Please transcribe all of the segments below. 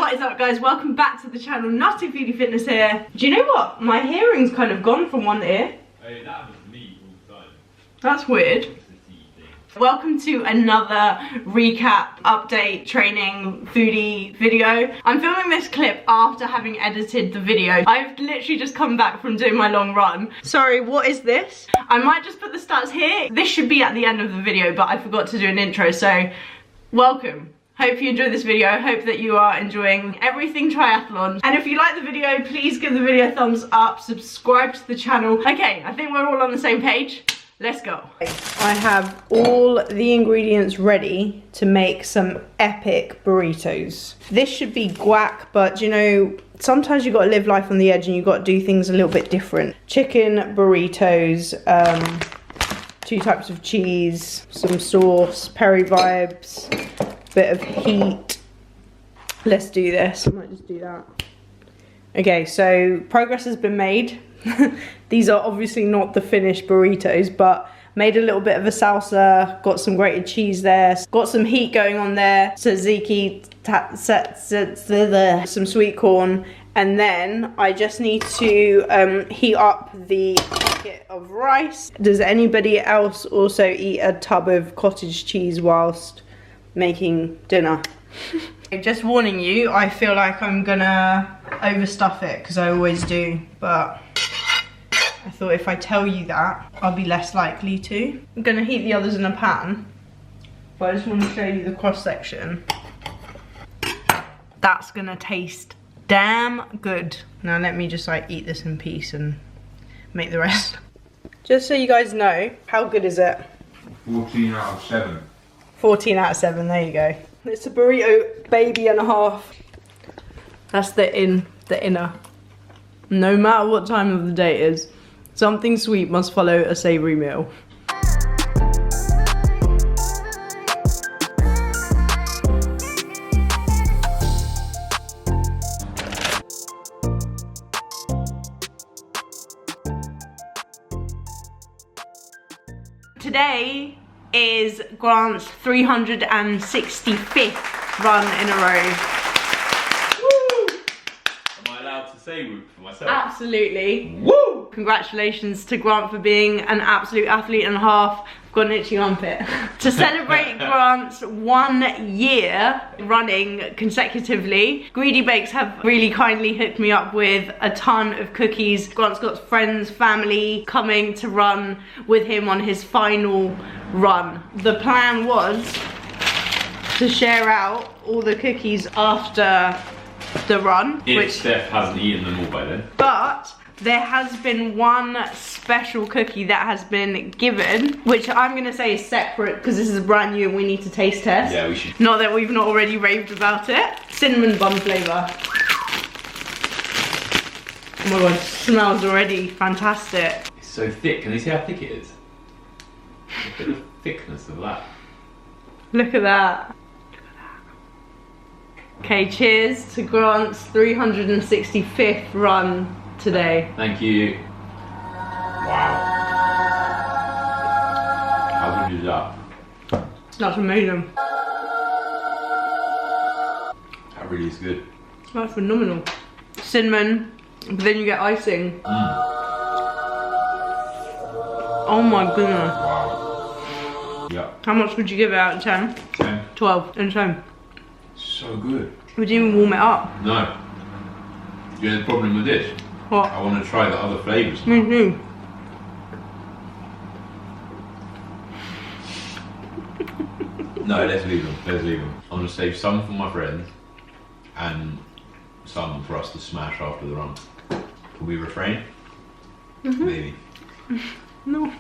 What is up, guys? Welcome back to the channel. Nuttyfoodiefitness here. Do you know what? My hearing's kind of gone from one ear. Hey, that happens to me all the time. That's weird. Welcome to another recap, update, training, foodie video. I'm filming this clip after having edited the video. I've literally just come back from doing my long run. Sorry, what is this? I might just put the stats here. This should be at the end of the video, but I forgot to do an intro, so welcome. Hope you enjoyed this video. Hope that you are enjoying everything triathlon. And if you like the video, please give the video a thumbs up, subscribe to the channel. Okay, I think we're all on the same page. Let's go. I have all the ingredients ready to make some epic burritos. This should be guac, but you know, sometimes you gotta live life on the edge and you gotta do things a little bit different. Chicken burritos, 2 types of cheese, some sauce, peri vibes, bit of heat. Let's do this. I might just do that. Okay, so progress has been made. These are obviously not the finished burritos, but made a little bit of a salsa, got some grated cheese there, got some heat going on there, tzatziki, some sweet corn, and then I just need to heat up the packet of rice. Does anybody else also eat a tub of cottage cheese whilst making dinner? Just warning you, I feel like I'm gonna overstuff it because I always do, but I thought if I tell you that, I'll be less likely to. I'm gonna heat the others in a pan, but I just want to show you the cross section. That's gonna taste damn good. Now let me just like eat this in peace and make the rest. Just so you guys know, how good is it? 14 out of 7. 14 out of 7, there you go. It's a burrito baby and a half. That's the inner. No matter what time of the day it is, something sweet must follow a savoury meal. Today is Grant's 365th run in a row. Am I allowed to say whoop for myself? Absolutely. Woo! Congratulations to Grant for being an absolute athlete and a half. I've got an itchy armpit. To celebrate Grant's 1 year running consecutively, Greedy Bakes have really kindly hooked me up with a ton of cookies. Grant's got friends, family coming to run with him on his final run. The plan was to share out all the cookies after the run. If Steph hasn't eaten them all by then. But there has been one special cookie that has been given, which I'm gonna say is separate because this is brand new and we need to taste test. Yeah, we should. Not that we've not already raved about it. Cinnamon bun flavour. Oh my god, it smells already fantastic. It's so thick. Can you see how thick it is? Look at the thickness of that. Look at that. Okay, cheers to Grant's 365th run today. Thank you. Wow. How good is that? That's amazing. That really is good. That's phenomenal. Cinnamon, but then you get icing. Oh my goodness. Wow. Yeah. How much would you give it out of 10? 10. 12 and 10. So good. We didn't even warm it up. No. You know the problem with this? What? I want to try the other flavours. Me too. No, let's leave them. Let's leave them. I'm going to save some for my friends and some for us to smash after the run. Can we refrain? Maybe. No.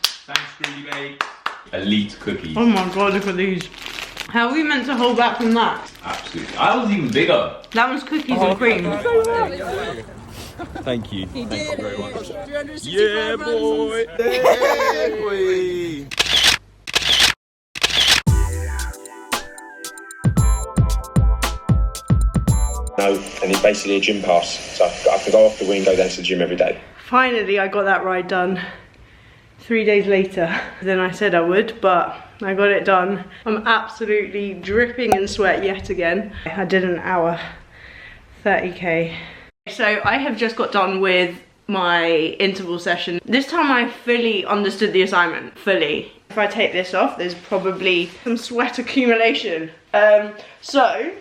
Thanks, Greedy Bakes. Elite cookies. Oh my god, look at these. How are we meant to hold back from that? Absolutely. I was even bigger. That was cookies and cream. Thank you. Thank you very much. 365 Yeah, runs. boy. Hey, boy. No, and it's basically a gym pass, so I can go off the wing and go down to the gym every day. Finally, I got that ride done. 3 days later than I said I would, but I got it done. I'm absolutely dripping in sweat yet again. I did an hour 30k. So I have just got done with my interval session. This time I fully understood the assignment, fully. If I take this off, there's probably some sweat accumulation. So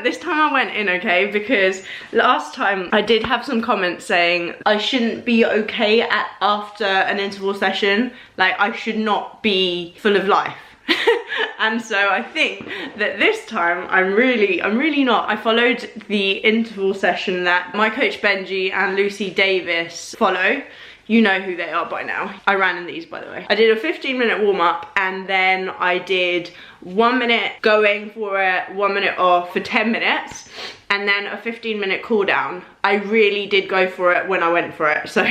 this time I went in okay, because last time I did have some comments saying I shouldn't be okay after an interval session. Like, I should not be full of life. And so I think that this time I'm really not. I followed the interval session that my coach Benji and Lucy Davis follow. You know who they are by now. I ran in these, by the way. I did a 15-minute warm-up, and then I did 1 minute going for it, 1 minute off for 10 minutes, and then a 15-minute cool down. I really did go for it when I went for it. So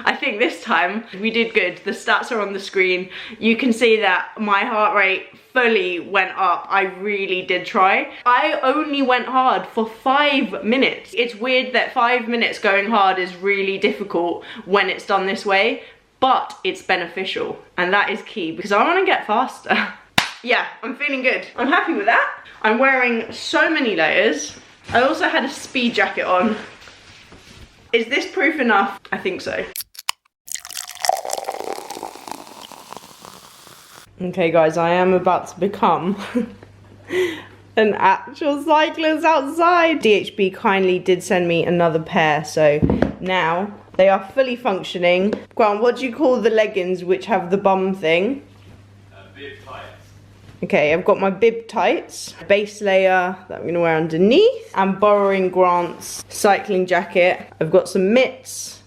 I think this time we did good. The stats are on the screen. You can see that my heart rate fully went up. I really did try. I only went hard for 5 minutes. It's weird that 5 minutes going hard is really difficult when it's done this way, but it's beneficial, and that is key because I want to get faster. Yeah, I'm feeling good. I'm happy with that. I'm wearing so many layers. I also had a speed jacket on. Is this proof enough? I think so. Okay guys, I am about to become an actual cyclist outside. DHB kindly did send me another pair, so now they are fully functioning. Grant, what do you call the leggings which have the bum thing? Bib tights. Okay, I've got my bib tights, base layer that I'm gonna wear underneath. I'm borrowing Grant's cycling jacket. I've got some mitts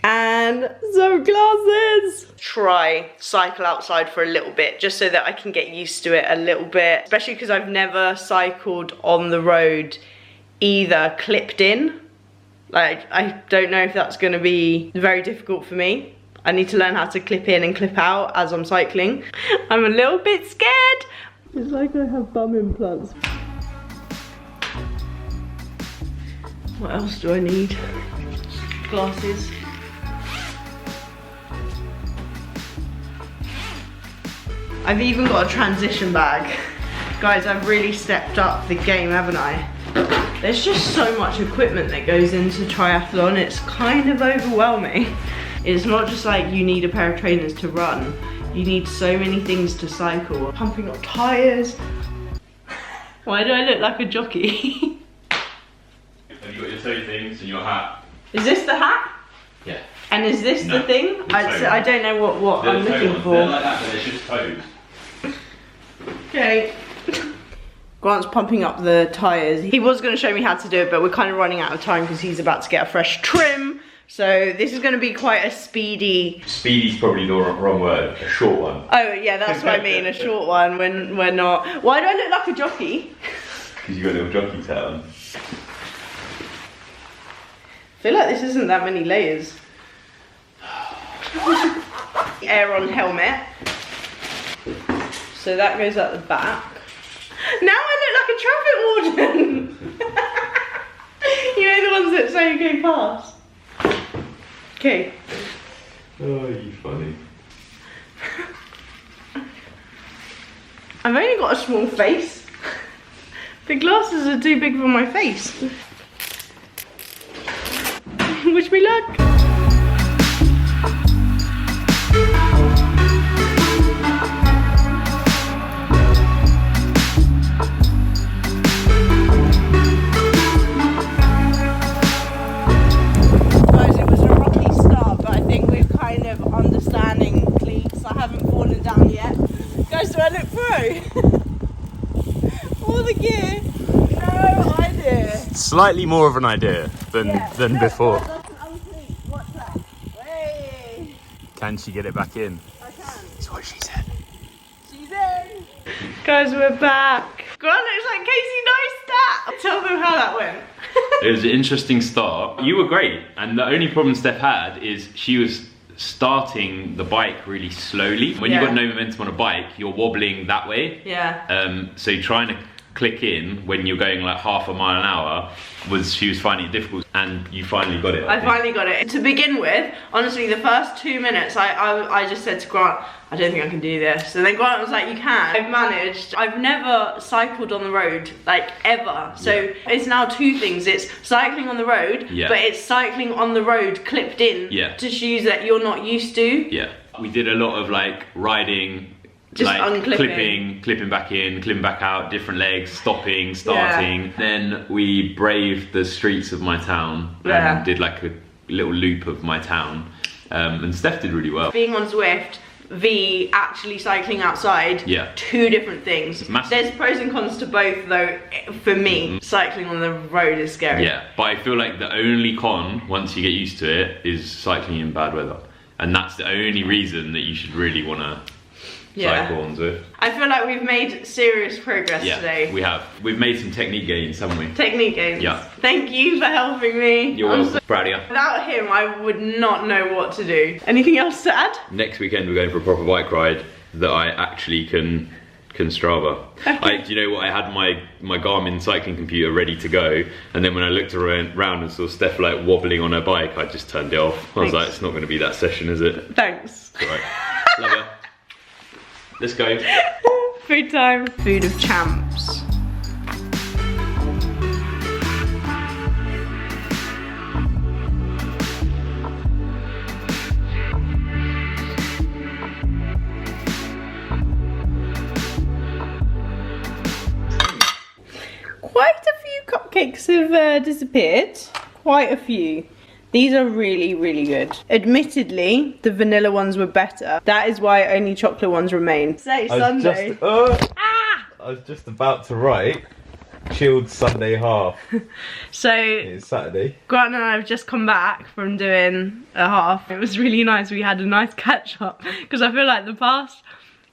and some glasses. Try cycle outside for a little bit just so that I can get used to it a little bit, especially because I've never cycled on the road either clipped in. Like, I don't know if that's gonna be very difficult for me. I need to learn how to clip in and clip out as I'm cycling. I'm a little bit scared. It's like I have bum implants. What else do I need? Glasses. I've even got a transition bag. Guys, I've really stepped up the game, haven't I? There's just so much equipment that goes into triathlon, it's kind of overwhelming. It's not just like you need a pair of trainers to run. You need so many things to cycle. Pumping up tires. Why do I look like a jockey? Have you got your toe things and your hat? Is this the hat? Yeah. And is this the thing? I don't know what I'm looking for. They're like that, but they're just toes. Okay. Grant's pumping up the tires. He was going to show me how to do it, but we're kind of running out of time because he's about to get a fresh trim. So this is going to be quite a speedy... Speedy's probably the wrong word, a short one. Oh yeah, that's what I mean, a short one when we're not... Why do I look like a jockey? Because you got a little jockey tail on. I feel like this isn't that many layers. Air on helmet. So that goes at the back. Now I look like a traffic warden! You know the ones that say you go past? Okay. Oh, you funny. I've only got a small face. The glasses are too big for my face. Wish me luck. Do I look pro? All the gear? No idea. Slightly more of an idea than before. That's an unclean. What's that? Way. Can she get it back in? I can. That's what she said. She's in. Guys, we're back. Grant looks like Casey Neistat. Tell them how that went. It was an interesting start. You were great, and the only problem Steph had is she was starting the bike really slowly. When you've got no momentum on a bike, you're wobbling that way. Yeah. So you're trying to click in when you're going like half a mile an hour was she was finding it difficult, and you finally got it. I finally got it. To begin with, honestly, the first 2 minutes, I just said to Grant, I don't think I can do this. And then Grant was like, you can. I've managed. I've never cycled on the road, like ever. So it's now two things. It's cycling on the road, but it's cycling on the road clipped in to shoes that you're not used to. Yeah. We did a lot of like riding, just like unclipping. clipping back in, clipping back out, different legs, stopping, starting. Yeah. Then we braved the streets of my town and did like a little loop of my town. And Steph did really well. Being on Zwift, actually cycling outside, two different things. There's pros and cons to both though. For me, cycling on the road is scary. Yeah, but I feel like the only con, once you get used to it, is cycling in bad weather. And that's the only reason that you should really want to cycle on Zwift. I feel like we've made serious progress today. We have. We've made some technique gains, haven't we? Technique gains. Yeah. Thank you for helping me. You're welcome. Proud of you. Without him, I would not know what to do. Anything else to add? Next weekend we're going for a proper bike ride that I actually can Strava. Okay. Do you know what? I had my Garmin cycling computer ready to go, and then when I looked around and saw Steph like wobbling on her bike, I just turned it off. I was like, it's not going to be that session, is it? Thanks. It's all right. Love you. Let's go. Food time. Food of champs. Quite a few cupcakes have disappeared. Quite a few. These are really, really good. Admittedly, the vanilla ones were better. That is why only chocolate ones remain. Say Sunday. I was just about to write chilled Sunday half. So it's Saturday. Grant and I have just come back from doing a half. It was really nice. We had a nice catch up because I feel like the past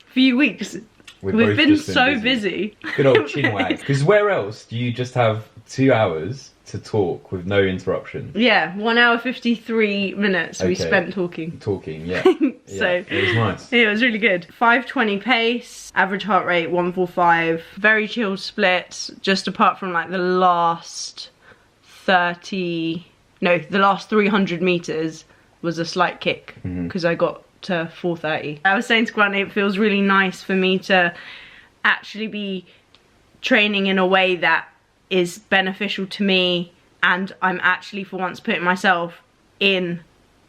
few weeks we've been so busy. Good old chinwag. Because where else do you just have 2 hours to talk with no interruption? Yeah, 1 hour 53 minutes we spent talking. Yeah. So it was nice. It was really good. 520 pace, average heart rate 145. Very chilled splits, just apart from like the last 300 meters was a slight kick because I got to 430. I was saying to Grant, it feels really nice for me to actually be training in a way that is beneficial to me, and I'm actually for once putting myself in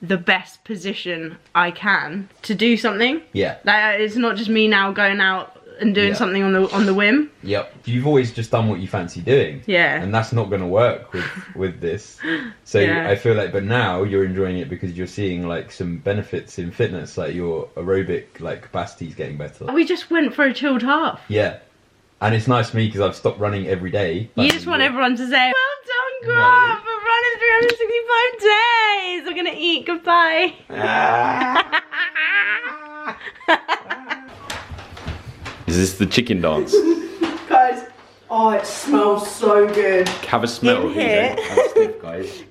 the best position I can to do something. Yeah. Like, it's not just me now going out and doing something on the whim. Yep. You've always just done what you fancy doing. Yeah. And that's not going to work with this. So I feel like, but now you're enjoying it because you're seeing like some benefits in fitness, like your aerobic like capacity is getting better. We just went for a chilled half. Yeah. And it's nice for me because I've stopped running every day. You just want everyone to say, well done, Grant, for running 365 days. We're going to eat. Goodbye. Is this the chicken dance? Guys, oh, it smells so good. Have a smell. In here. Have a sniff, guys.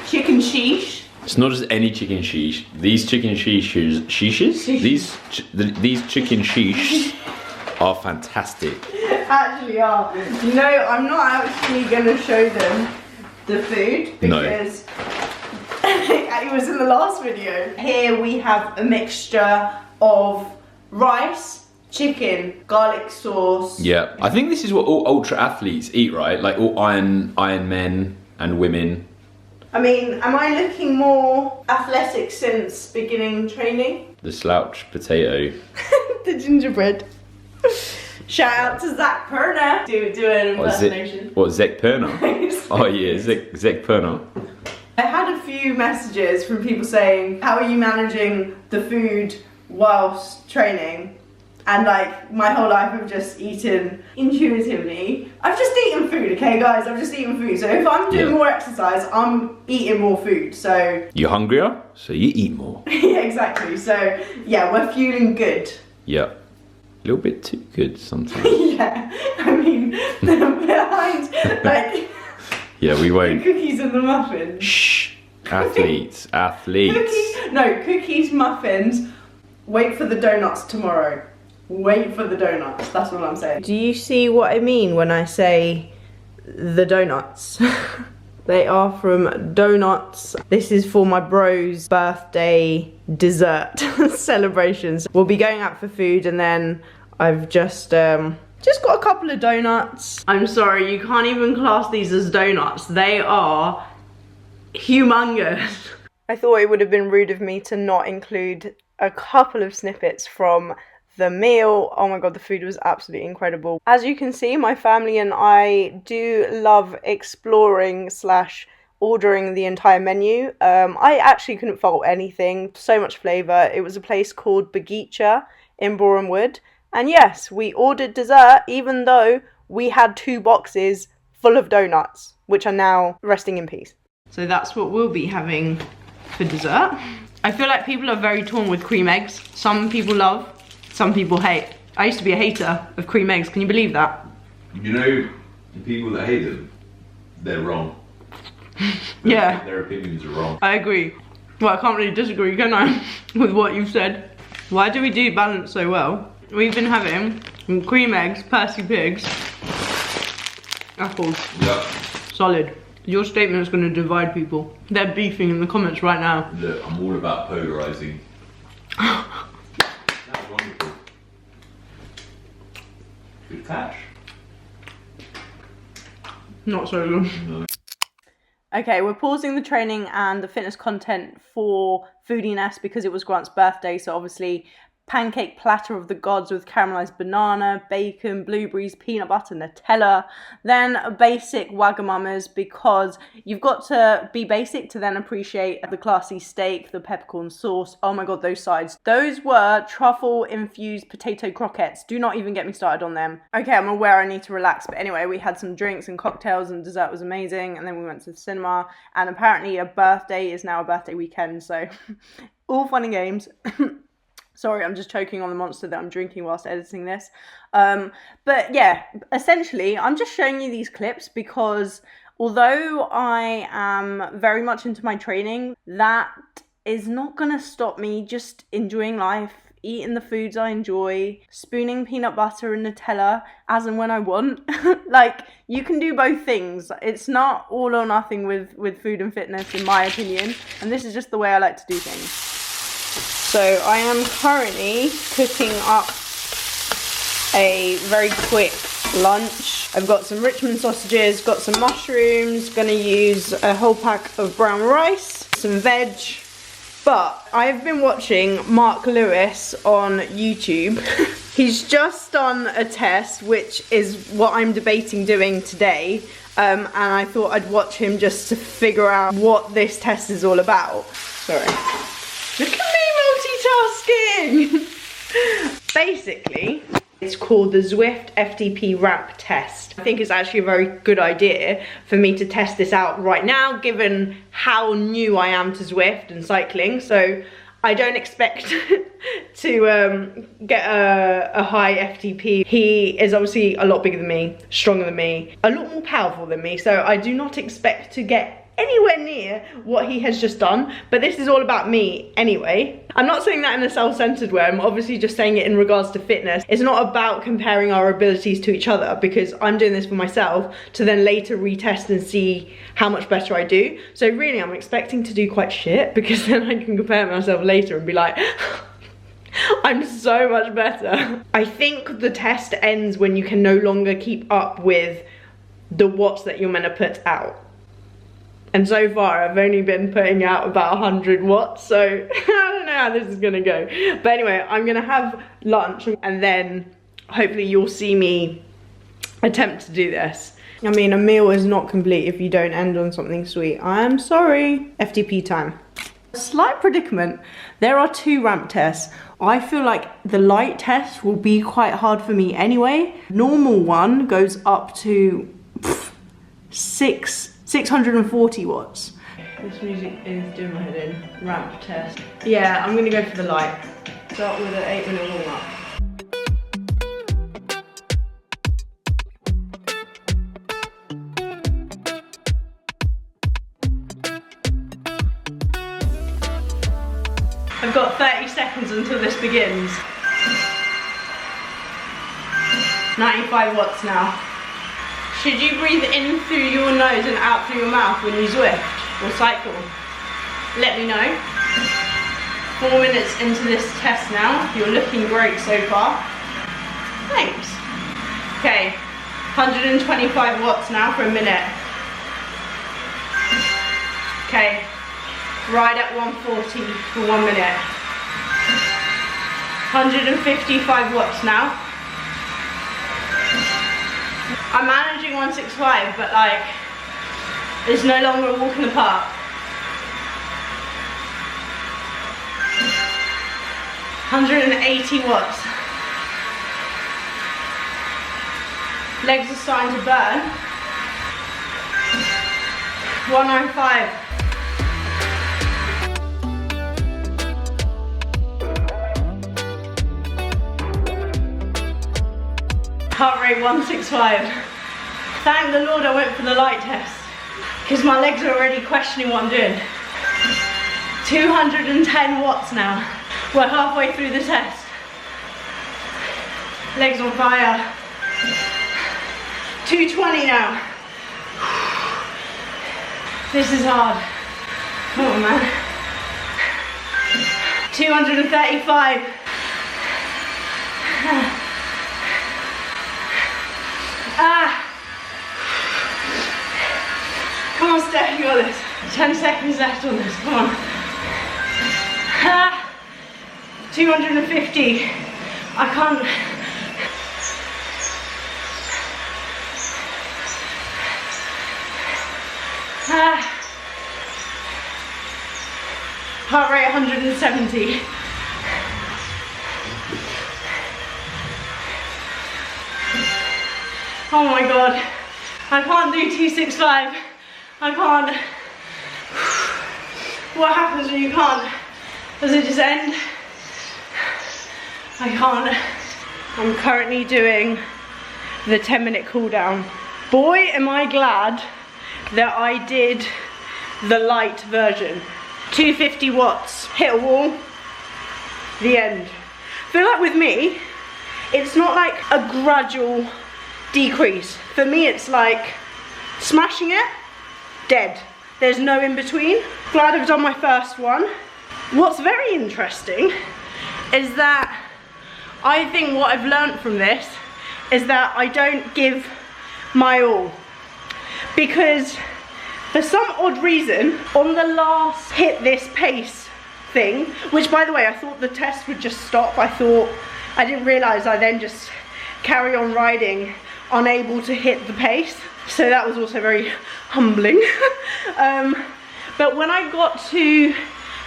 Chicken sheesh. It's not just any chicken sheesh. These chicken sheeshes, these chicken sheesh are fantastic. Actually are. You know, I'm not actually going to show them the food because it was in the last video. Here we have a mixture of rice, chicken, garlic sauce. Yeah, I think this is what all ultra athletes eat, right? Like all Iron men and women. I mean, am I looking more athletic since beginning training? The slouch potato. The gingerbread. Shout out to Zach Perner. Do an impersonation. Zach Perner? Oh yeah, Zach Perner. I had a few messages from people saying, how are you managing the food whilst training? And like, my whole life I've just eaten intuitively. I've just eaten food, okay guys? I've just eaten food. So if I'm doing more exercise, I'm eating more food, so. You're hungrier, so you eat more. Yeah, exactly. So yeah, we're fueling good. Yeah. A little bit too good sometimes. Yeah, I mean, behind, like, yeah, we won't. The cookies and the muffins. Shh, athletes. Cookies, muffins. Wait for the donuts tomorrow. Wait for the donuts, that's what I'm saying. Do you see what I mean when I say the donuts? They are from Donuts. This is for my bro's birthday dessert celebrations. We'll be going out for food, and then I've just got a couple of donuts. I'm sorry, you can't even class these as donuts. They are humongous. I thought it would have been rude of me to not include a couple of snippets from the meal. Oh my god, the food was absolutely incredible. As you can see, my family and I do love exploring / ordering the entire menu. I actually couldn't fault anything. So much flavour. It was a place called Burrito in Boreham Wood. And yes, we ordered dessert even though we had 2 boxes full of donuts, which are now resting in peace. So that's what we'll be having for dessert. I feel like people are very torn with cream eggs. Some people love, some people hate. I used to be a hater of cream eggs, can you believe that? You know, the people that hate them, they're wrong. Yeah. Their opinions are wrong. I agree. Well, I can't really disagree, can I, with what you've said. Why do we do balance so well? We've been having cream eggs, Percy pigs, apples. Yeah. Solid. Your statement is going to divide people. They're beefing in the comments right now. Look, I'm all about polarising. That's wonderful. Good catch. Not so good. No. Okay, we're pausing the training and the fitness content for Foodiness because it was Grant's birthday, so obviously pancake platter of the gods with caramelized banana, bacon, blueberries, peanut butter, Nutella, then basic Wagamamas because you've got to be basic to then appreciate the classy steak, the peppercorn sauce. Oh my god, those sides. Those were truffle infused potato croquettes. Do not even get me started on them. Okay, I'm aware I need to relax, but anyway, we had some drinks and cocktails and dessert was amazing, and then we went to the cinema, and apparently a birthday is now a birthday weekend, so all fun and games. Sorry, I'm just choking on the monster that I'm drinking whilst editing this. But yeah, essentially, I'm just showing you these clips because although I am very much into my training, that is not going to stop me just enjoying life, eating the foods I enjoy, spooning peanut butter and Nutella as and when I want. Like, you can do both things. It's not all or nothing with food and fitness, in my opinion. And this is just the way I like to do things. So I am currently cooking up a very quick lunch. I've got some Richmond sausages, got some mushrooms, gonna use a whole pack of brown rice, some veg. But I've been watching Mark Lewis on YouTube. He's just done a test, which is what I'm debating doing today. And I thought I'd watch him just to figure out what this test is all about. Sorry. Look at me multitasking! Basically, it's called the Zwift FTP ramp test. I think it's actually a very good idea for me to test this out right now, given how new I am to Zwift and cycling. So I don't expect to get a high FTP. He is obviously a lot bigger than me, stronger than me, a lot more powerful than me. So I do not expect to get anywhere near what he has just done, but this is all about me anyway. I'm not saying that in a self-centered way, I'm obviously just saying it in regards to fitness. It's not about comparing our abilities to each other, because I'm doing this for myself to then later retest and see how much better I do. So really, I'm expecting to do quite shit, because then I can compare myself later and be like, I'm so much better. I think the test ends when you can no longer keep up with the watts that you're meant to put out. And so far, I've only been putting out about 100 watts, so I don't know how this is gonna go. But anyway, I'm gonna have lunch, and then hopefully you'll see me attempt to do this. I mean, a meal is not complete if you don't end on something sweet. I'm sorry. FTP time. A slight predicament. There are 2 ramp tests. I feel like the light test will be quite hard for me anyway. Normal one goes up to 640 watts. This music is doing my head in. Ramp test. Yeah, I'm gonna go for the light. Start with an 8-minute warm up. I've got 30 seconds until this begins. 95 watts now. Should you breathe in through your nose and out through your mouth when you Zwift or cycle? Let me know. 4 minutes into this test now. You're looking great so far. Thanks. Okay, 125 watts now for a minute. Okay, ride at 140 for 1 minute. 155 watts now. I'm managing 165, but like, it's no longer a walk in the park. 180 watts. Legs are starting to burn. 105. Heart rate 165. Thank the Lord I went for the light test, because my legs are already questioning what I'm doing. 210 watts now. We're halfway through the test. Legs on fire. 220 now. This is hard. Come on, man. 235. Come on, Steph, you got this. 10 seconds left on this, come on. 250. I can't. Heart rate 170. Oh my god, I can't do 265. I can't. What happens when you can't? Does it just end? I can't. I'm currently doing the 10-minute cool down. Boy, am I glad that I did the light version. 250 watts, hit a wall, the end. I feel like with me, it's not like a gradual decrease. For me, it's like smashing it, dead. There's no in between. Glad I've done my first one. What's very interesting is that I think what I've learned from this is that I don't give my all. Because for some odd reason, on the last hit this pace thing, which by the way, I thought the test would just stop. I didn't realize I then just carry on riding, unable to hit the pace. So that was also very humbling. But when I got to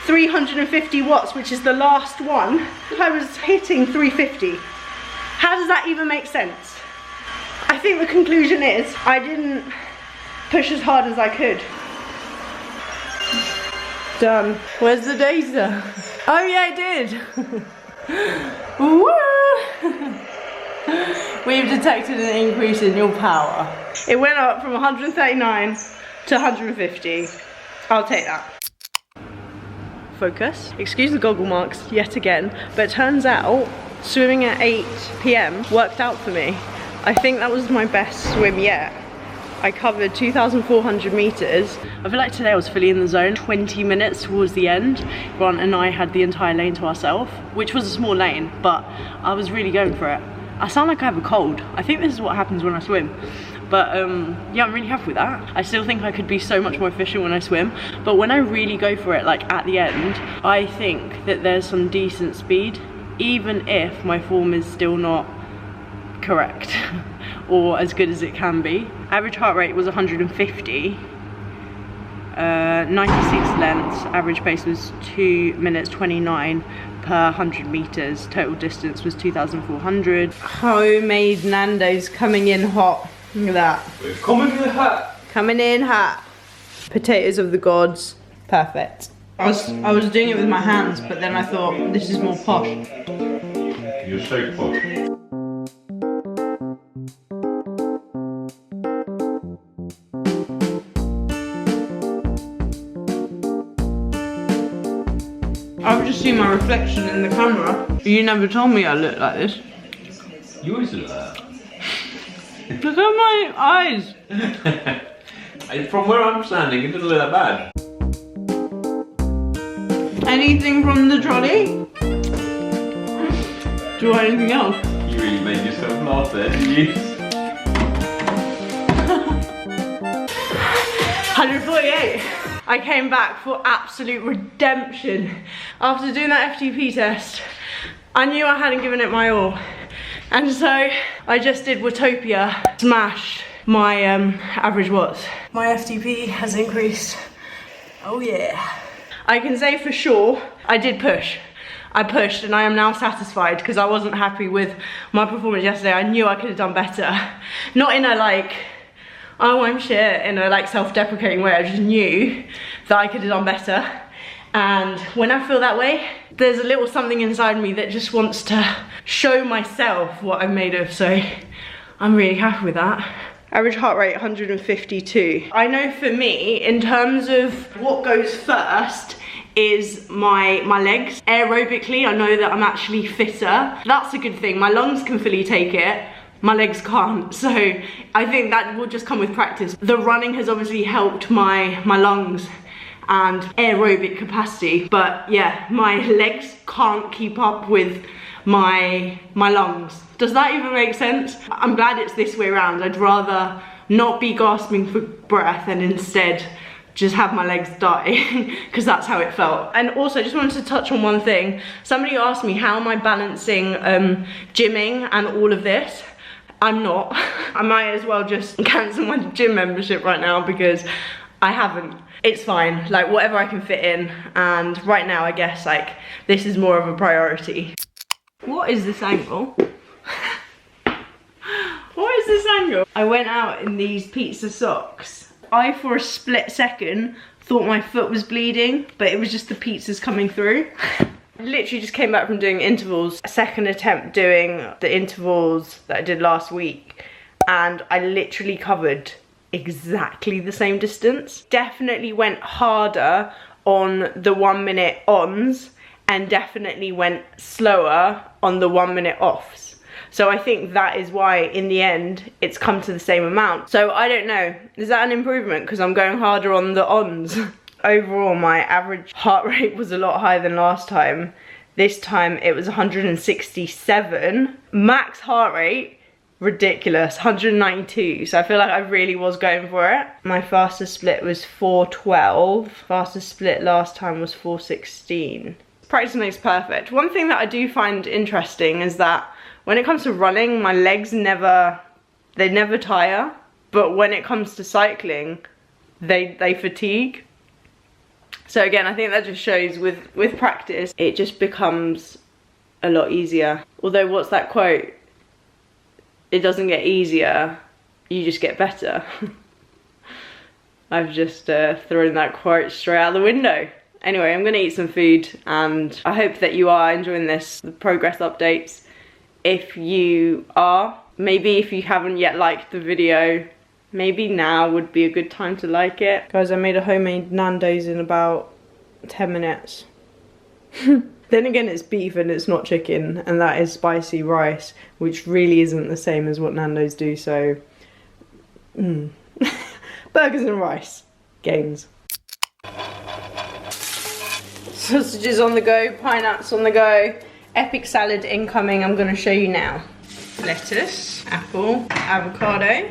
350 watts, which is the last one, I was hitting 350. How does that even make sense? I think the conclusion is I didn't push as hard as I could. Done. Where's the data? Oh yeah, I did. Woo! We've detected an increase in your power. It went up from 139 to 150. I'll take that. Focus. Excuse the goggle marks yet again, but it turns out swimming at 8 PM worked out for me. I think that was my best swim yet. I covered 2,400 meters. I feel like today I was fully in the zone. 20 minutes towards the end, Grant and I had the entire lane to ourselves, which was a small lane, but I was really going for it. I sound like I have a cold. I think this is what happens when I swim. But yeah, I'm really happy with that. I still think I could be so much more efficient when I swim, but when I really go for it, like at the end, I think that there's some decent speed, even if my form is still not correct or as good as it can be. Average heart rate was 150, 96 lengths, average pace was 2 minutes 29 per 100 meters, total distance was 2,400. Homemade Nando's coming in hot. Look at that. Coming in hot. Coming in hot. Potatoes of the gods. Perfect. I was doing it with my hands, but then I thought this is more posh. You're so posh. I've just seen my reflection in the camera. You never told me I looked like this. You always look like that. Look at my eyes. From where I'm standing, it doesn't look that bad. Anything from the trolley? Do you want anything else? You really made yourself laugh there, didn't you? 148. I came back for absolute redemption. After doing that FTP test, I knew I hadn't given it my all. And so I just did Watopia, smashed my average watts. My FTP has increased. Oh yeah. I can say for sure, I did push. I pushed and I am now satisfied because I wasn't happy with my performance yesterday. I knew I could have done better. Not in a like, oh I'm shit, in a like self-deprecating way. I just knew that I could have done better. And when I feel that way, there's a little something inside me that just wants to show myself what I'm made of. So I'm really happy with that. Average heart rate 152. I know for me, in terms of what goes first, is my legs. Aerobically, I know that I'm actually fitter. That's a good thing. My lungs can fully take it. My legs can't. So I think that will just come with practice. The running has obviously helped my lungs and aerobic capacity. But yeah, my legs can't keep up with my lungs. Does that even make sense? I'm glad it's this way around. I'd rather not be gasping for breath and instead just have my legs die, because that's how it felt. And also, I just wanted to touch on one thing. Somebody asked me, how am I balancing gymming and all of this? I'm not. I might as well just cancel my gym membership right now because I haven't. It's fine, like whatever I can fit in. And right now, I guess like this is more of a priority. What is this angle? What is this angle? I went out in these pizza socks. I, for a split second, thought my foot was bleeding, but it was just the pizzas coming through. I literally just came back from doing intervals, a second attempt doing the intervals that I did last week, and I literally covered exactly the same distance. Definitely went harder on the 1 minute ons, and definitely went slower on the 1 minute offs. So I think that is why, in the end, it's come to the same amount. So I don't know, is that an improvement? Because I'm going harder on the ons. Overall, my average heart rate was a lot higher than last time. This time it was 167. Max heart rate, ridiculous, 192. So I feel like I really was going for it. My fastest split was 4:12. Fastest split last time was 4:16. Practice makes perfect. One thing that I do find interesting is that when it comes to running, my legs never tire. But when it comes to cycling, they fatigue. So again, I think that just shows with practice, it just becomes a lot easier. Although, what's that quote? It doesn't get easier, you just get better. I've just thrown that quote straight out the window. Anyway, I'm gonna eat some food and I hope that you are enjoying the progress updates. If you are, maybe if you haven't yet liked the video, maybe now would be a good time to like it. Guys, I made a homemade Nando's in about 10 minutes. Then again, it's beef and it's not chicken, and that is spicy rice, which really isn't the same as what Nando's do, so... Burgers and rice. Gains. Sausages on the go, pine nuts on the go. Epic salad incoming, I'm gonna show you now. Lettuce, apple, avocado,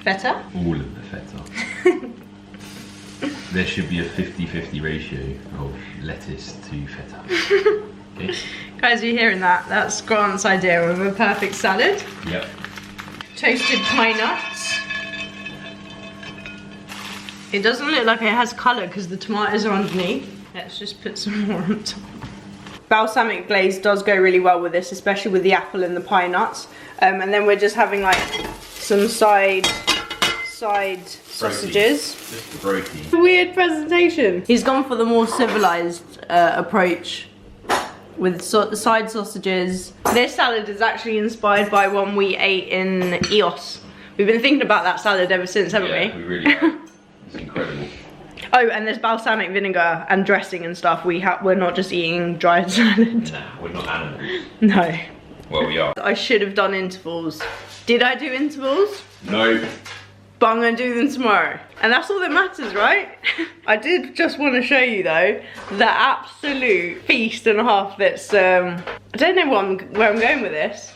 feta. All of the feta. There should be a 50-50 ratio of lettuce to feta. Okay. Guys, are you hearing that? That's Grant's idea of a perfect salad. Yep. Toasted pine nuts. It doesn't look like it has colour because the tomatoes are underneath. Let's just put some more on top. Balsamic glaze does go really well with this, especially with the apple and the pine nuts. And then we're just having like some side sausages. Just the broti. Weird presentation. He's gone for the more civilized approach with the side sausages. This salad is actually inspired by one we ate in EOS. We've been thinking about that salad ever since, haven't we? We really have. It's incredible. Oh, and there's balsamic vinegar and dressing and stuff. We're not just eating dried salad. Nah, we're not animals. No. Well, we are. I should have done intervals Did I do intervals? No. But I'm gonna do them tomorrow. And that's all that matters, right? I did just want to show you though, the absolute feast and a half that's, I don't know where I'm going with this.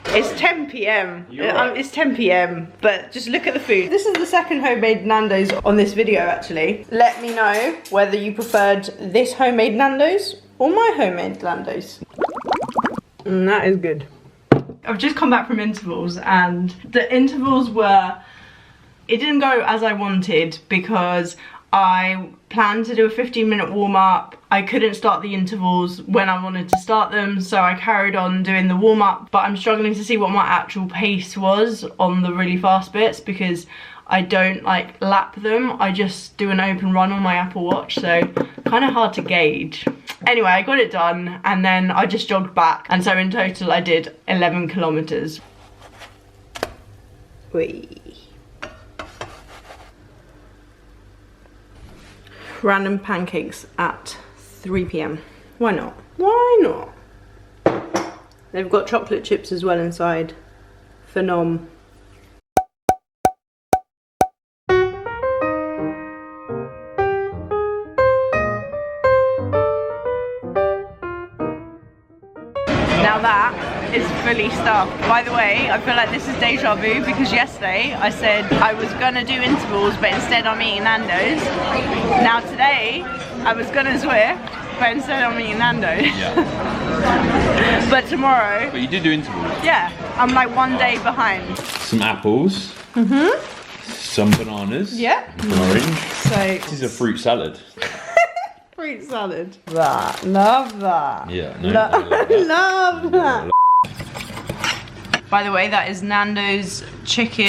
It's 10 PM. Right. It's 10 PM, but just look at the food. This is the second homemade Nando's on this video actually. Let me know whether you preferred this homemade Nando's or my homemade Nando's. And that is good. I've just come back from intervals and the intervals were, it didn't go as I wanted because I planned to do a 15-minute warm-up. I couldn't start the intervals when I wanted to start them, so I carried on doing the warm-up, but I'm struggling to see what my actual pace was on the really fast bits because I don't like lap them. I just do an open run on my Apple Watch, so kind of hard to gauge. Anyway, I got it done and then I just jogged back, and so in total I did 11 kilometers. Whee. Random pancakes at 3 PM. Why not? Why not? They've got chocolate chips as well inside. Phenom. Now that is fully stuffed. By the way, I feel like this is deja vu because yesterday I said I was gonna do intervals, but instead I'm eating Nando's. Now today, I was gonna Zwift, but instead I'm eating Nando's. Yeah. But tomorrow... But you did do intervals. Yeah, I'm like one day behind. Some apples. Mm-hmm. Some bananas. Yeah. An orange. So... This is a fruit salad. Fruit salad. That. Love that. Yeah, no, I love that. Love that. By the way, that is Nando's chicken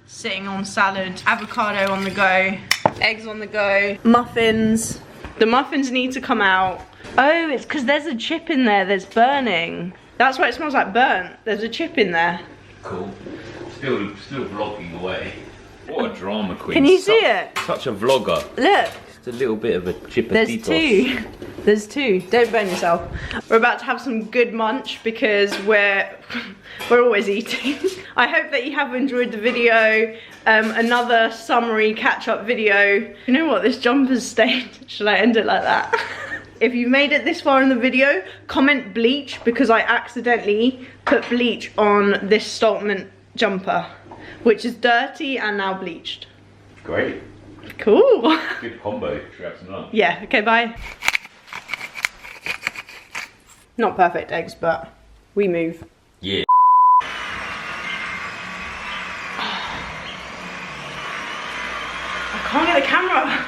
sitting on salad, avocado on the go, eggs on the go, muffins. The muffins need to come out. Oh, it's because there's a chip in there that's burning. That's why it smells like burnt. There's a chip in there. Cool. Still vlogging away. What a drama queen. Can you see it? Such a vlogger. Look. Just a little bit of a chip. There's two. There's two. Don't burn yourself. We're about to have some good munch because we're always eating. I hope that you have enjoyed the video. Another summary catch-up video. You know what? This jumper's stained. Should I end it like that? If you made it this far in the video, comment bleach because I accidentally put bleach on this Stoltman jumper, which is dirty and now bleached. Great. Cool. Good combo. Should we have some lunch? Yeah, okay, bye. Not perfect eggs, but we move. Yeah. I can't get the camera.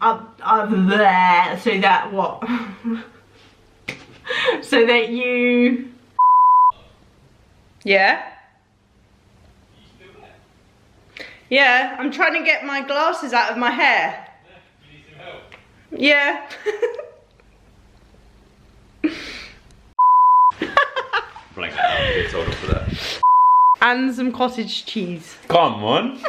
Up there, so that what? So that you... Yeah? Yeah, I'm trying to get my glasses out of my hair. You need some help? Yeah. Blank out. Get told off for that. And some cottage cheese. Come on.